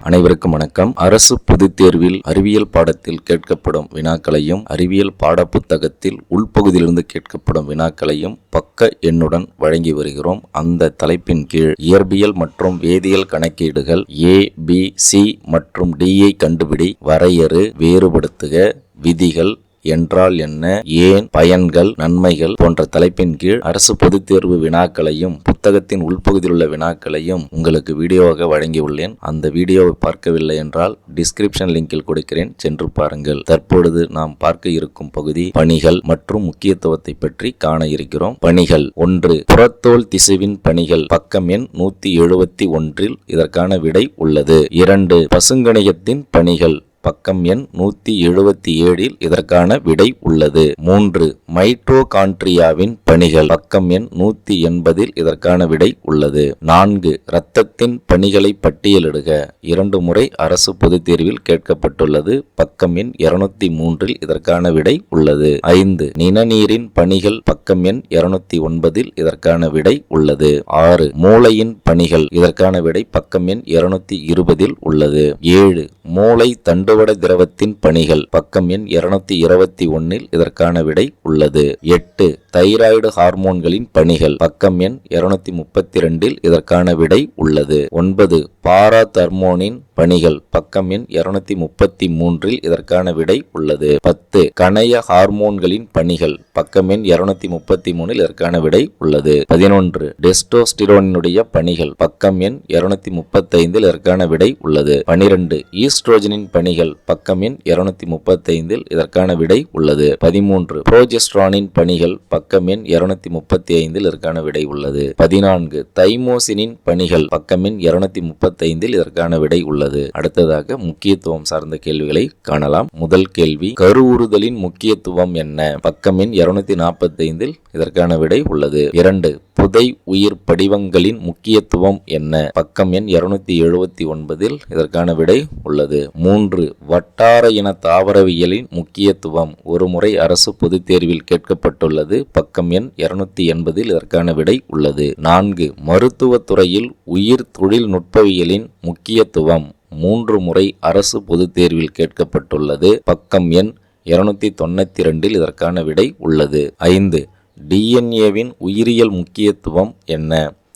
அனைவருக்கும் வணக்கம். அரசு பொதுத் தேர்வில் அறிவியல் பாடத்தில் கேட்கப்படும் வினாக்களையும் அறிவியல் பாட புத்தகத்தில் உள்பகுதியிலிருந்து கேட்கப்படும் வினாக்களையும் பக்க எண்ணுடன் வழங்கி வருகிறோம். அந்த தலைப்பின் கீழ் இயற்பியல் மற்றும் வேதியியல் கணக்கீடுகள் A, B, C மற்றும் D ஐ கண்டுபிடி, வரையறு, வேறுபடுத்துக, விதிகள் என்றால் என்ன, ஏன், பயன்கள், நன்மைகள் போன்ற தலைப்பின் கீழ் அரசு பொதுத் தேர்வு வினாக்களையும் புத்தகத்தின் உள்பகுதியில் உள்ள வினாக்களையும் உங்களுக்கு வீடியோவாக வழங்கியுள்ளேன். அந்த வீடியோவை பார்க்கவில்லை என்றால் டிஸ்கிரிப்ஷன் லிங்கில் கொடுக்கிறேன், சென்று பாருங்கள். தற்பொழுது நாம் பார்க்க இருக்கும் பகுதி பணிகள் மற்றும் முக்கியத்துவத்தை பற்றி காண இருக்கிறோம். பணிகள். 1. புறத்தோல் திசுவின் பணிகள். பக்கம் எண் 171 இதற்கான விடை உள்ளது. 2. பசுங்கணிகத்தின் பணிகள். பக்கம் எண் 177 இதற்கான விடை உள்ளது. 3. மைட்டோகாண்ட்ரியாவின் பணிகள். பக்கம் எண் 180 இதற்கான விடை உள்ளது. 4. இரத்தத்தின் பணிகளை பட்டியலிடுக. 2 முறை அரசு பொதுத் தேர்வில் கேட்கப்பட்டுள்ளது. பக்கம் எண் 203 இதற்கான விடை உள்ளது. 5. நிணநீரின் பணிகள். பக்கம் எண் 209 இதற்கான விடை உள்ளது. 6. மூளையின் பணிகள். இதற்கான விடை பக்கம் எண் 220 உள்ளது. 7. மூளை தண்டுவட திரவத்தின் பணிகள். பக்கம் எண் 221 இதற்கான விடை உள்ளது. 8. தைராய்டு ஹார்மோன்களின் பணிகள். பக்கம் எண் 232 இதற்கான விடை உள்ளது. 9. பாராதர்மோனின் பணிகள். பக்கம் எண் 233 இதற்கான விடை உள்ளது. 10. கணைய ஹார்மோன்களின் பணிகள். பக்கம் எண் 233 இதற்கான விடை உள்ளது. 11. டெஸ்டோஸ்டிரோனுடைய பணிகள். பக்கம் எண் 235 இதற்கான விடை உள்ளது. 12. ஈஸ்ட்ரோஜனின் பணிகள். பக்கம் எண் 235 இதற்கான விடை உள்ளது. 13. புரோஜெஸ்ட்ரானின் பணிகள். பக்கம் எண் 235 இதற்கான விடை உள்ளது. 14. தைமோசினின் பணிகள். பக்கம் எண் 235 இதற்கான விடை உள்ளது. அடுத்ததாக முக்கியத்துவம் சார்ந்த கேள்விகளை காணலாம். முதல் கேள்வி, கருவுறுதலின் முக்கியத்துவம் என்ன? பக்கம் எண் 245 இதற்கான விடை உள்ளது. 2. புதை உயிர் படிவங்களின் முக்கியத்துவம் என்ன? பக்கம் எண் 279 இதற்கான விடை உள்ளது. 3. வட்டார இன தாவரவியலின் முக்கியத்துவம். ஒரு முறை அரசு பொதுத் தேர்வில் கேட்கப்பட்டுள்ளது. பக்கம் எண் 280 இதற்கான விடை உள்ளது. 4. மருத்துவத்துறையில் உயிர் தொழில்நுட்பவியலின் முக்கியத்துவம். 3 முறை அரசு பொதுத் தேர்வில் கேட்கப்பட்டுள்ளது. பக்கம் எண் 292 இதற்கான விடை உள்ளது. 5. டிஎன்ஏவின் உயிரியல் முக்கியத்துவம் என்ன?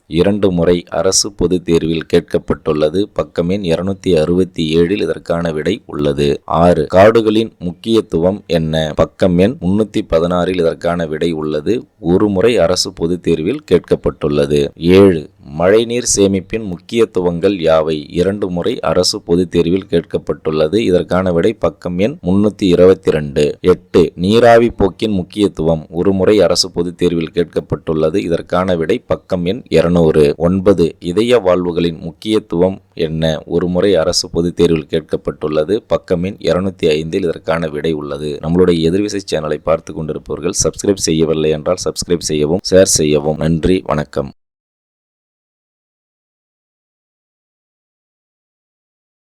2 முறை அரசு பொதுத் தேர்வில் கேட்கப்பட்டுள்ளது. பக்கம் எண் 267 இதற்கான விடை உள்ளது. 6. காடுகளின் முக்கியத்துவம் என்ன? பக்கம் எண் 316 இதற்கான விடை உள்ளது. ஒரு முறை அரசு பொதுத் தேர்வில் கேட்கப்பட்டுள்ளது. 7. மழைநீர் சேமிப்பின் முக்கியத்துவங்கள் யாவை? 2 முறை அரசு பொதுத் தேர்வில் கேட்கப்பட்டுள்ளது. இதற்கான விடை பக்கம் எண் 322. 8. நீராவி போக்கின் முக்கியத்துவம். ஒரு முறை அரசு பொதுத் தேர்வில் கேட்கப்பட்டுள்ளது. இதற்கான விடை பக்கம் எண் 200. 9. இதய வாழ்வுகளின் முக்கியத்துவம் என்ன? ஒரு முறை அரசு பொதுத் தேர்வில் கேட்கப்பட்டுள்ளது. பக்கம் எண் 205 இதற்கான விடை உள்ளது. நம்மளுடைய எதிர்விசை சேனலை பார்த்து கொண்டிருப்பவர்கள் சப்ஸ்கிரைப் செய்யவில்லை என்றால் சப்ஸ்கிரைப் செய்யவும், ஷேர் செய்யவும். நன்றி, வணக்கம்.